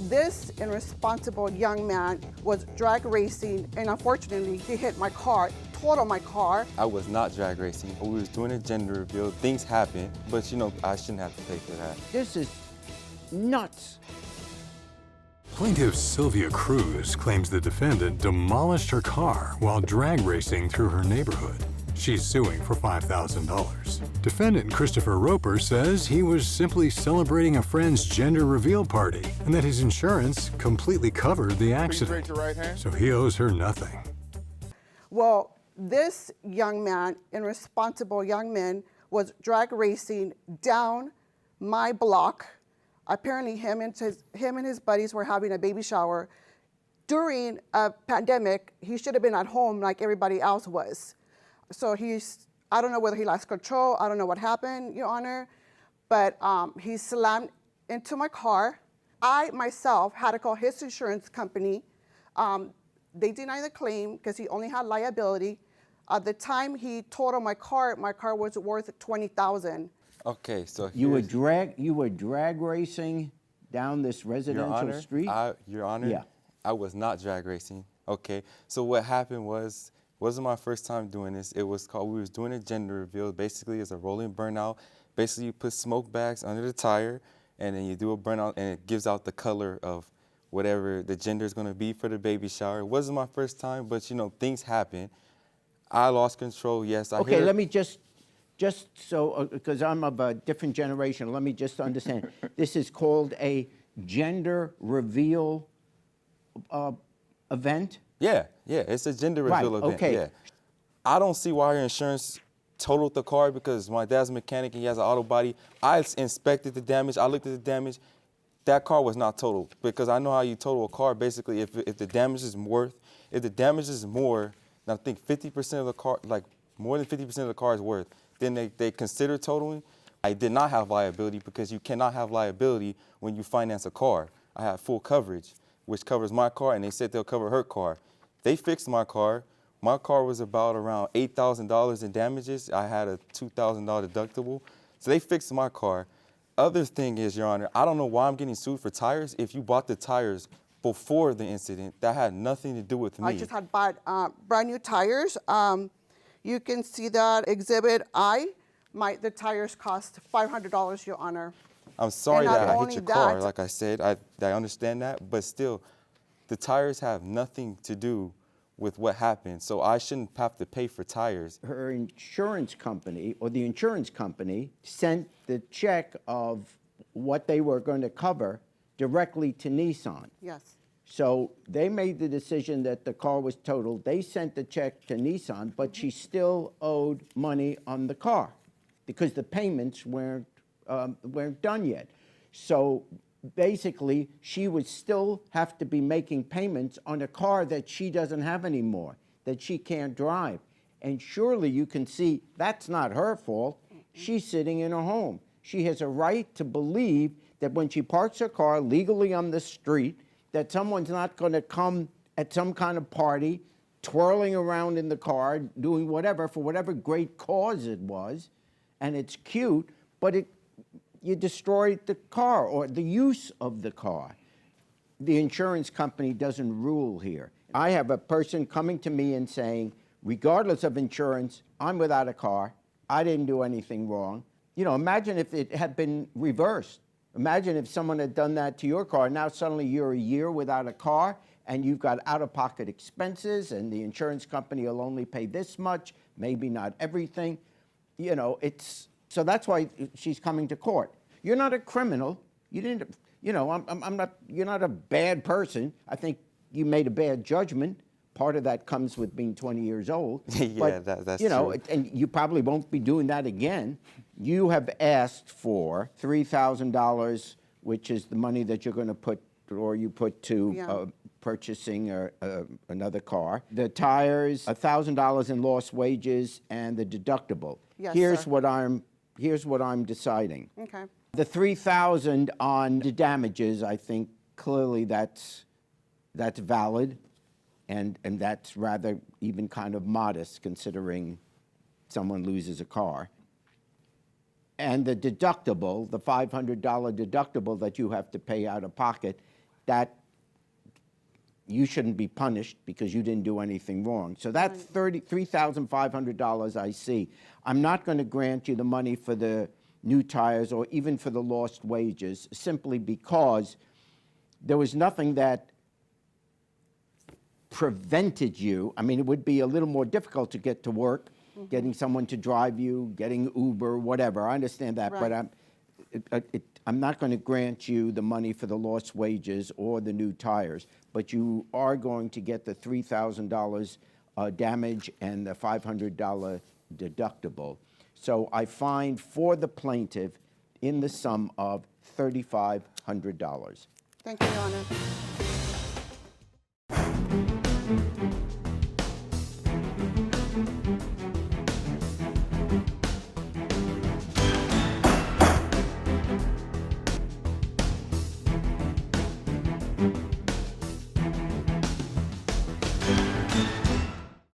This irresponsible young man was drag racing, and unfortunately, he hit my car, totaled my car. I was not drag racing. We was doing a gender reveal. Things happen, but you know, I shouldn't have to pay for that. This is nuts. Plaintiff Sylvia Cruz claims the defendant demolished her car while drag racing through her neighborhood. She's suing for $5,000. Defendant Christopher Roper says he was simply celebrating a friend's gender reveal party and that his insurance completely covered the accident. So he owes her nothing. Well, this young man, irresponsible young man, was drag racing down my block. Apparently him and his buddies were having a baby shower. During a pandemic, he should have been at home like everybody else was. So I don't know whether he lost control, I don't know what happened, Your Honor, but he slammed into my car. I myself had to call his insurance company. They denied the claim because he only had liability. At the time he totaled my car was worth $20,000. Okay, so You were drag racing down this residential street? Your Honor, yeah. I was not drag racing. Okay, so what happened wasn't my first time doing this. It was called, we was doing a gender reveal. Basically, it's a rolling burnout. Basically, you put smoke bags under the tire, and then you do a burnout, and it gives out the color of whatever the gender is going to be for the baby shower. It wasn't my first time, but you know, things happen. I lost control. Yes, I. Okay, let me just so because I'm of a different generation. Let me just understand. This is called a gender reveal event. Yeah, it's a gender reveal event. Okay. Yeah. I don't see why your insurance totaled the car because my dad's a mechanic and he has an auto body. I inspected the damage. I looked at the damage. That car was not totaled because I know how you total a car. Basically, if the damage is more, I think 50% of the car, like more than 50% of the car is worth, then they consider totaling. I did not have liability because you cannot have liability when you finance a car. I had full coverage, which covers my car, and they said they'll cover her car. They fixed my car. My car was about around $8,000 in damages. I had a $2,000 deductible. So they fixed my car. Other thing is, Your Honor, I don't know why I'm getting sued for tires. If you bought the tires before the incident, that had nothing to do with me. I just had bought brand new tires. You can see that Exhibit I. The tires cost $500, Your Honor. I'm sorry that I hit your car, that, like I said. I understand that, but still, the tires have nothing to do with what happened, so I shouldn't have to pay for tires. Her insurance company, or the insurance company, sent the check of what they were going to cover directly to Nissan. Yes. So they made the decision that the car was totaled. They sent the check to Nissan, but she still owed money on the car because the payments weren't done yet. So basically, she would still have to be making payments on a car that she doesn't have anymore, that she can't drive. And surely you can see that's not her fault. She's sitting in her home. She has a right to believe that when she parks her car legally on the street, that someone's not going to come at some kind of party, twirling around in the car, doing whatever, for whatever great cause it was, and it's cute, but you destroyed the car or the use of the car. The insurance company doesn't rule here. I have a person coming to me and saying, regardless of insurance, I'm without a car. I didn't do anything wrong. You know, imagine if it had been reversed. Imagine if someone had done that to your car. Now suddenly you're a year without a car and you've got out-of-pocket expenses and the insurance company will only pay this much, maybe not everything. You know, so that's why she's coming to court. You're not a criminal. You didn't, you know, you're not a bad person. I think you made a bad judgment. Part of that comes with being 20 years old. Yeah, but, that's you know, true. And you probably won't be doing that again. You have asked for $3,000, which is the money that you're going to put, or you put to purchasing another car. The tires, $1,000 in lost wages, and the deductible. Yes, here's sir. Here's what I'm deciding. Okay. The $3,000 on the damages, I think clearly that's valid. And that's rather even kind of modest considering someone loses a car. And the deductible, the $500 deductible that you have to pay out of pocket, that you shouldn't be punished because you didn't do anything wrong. So that's $3,500 I see. I'm not going to grant you the money for the new tires or even for the lost wages, simply because there was nothing that prevented you. I mean, it would be a little more difficult to get to work, getting someone to drive you, getting Uber, whatever. I understand that, Right. but I'm not going to grant you the money for the lost wages or the new tires, but you are going to get the $3,000 damage and the $500 deductible. So I find for the plaintiff in the sum of $3,500. Thank you, Your Honor.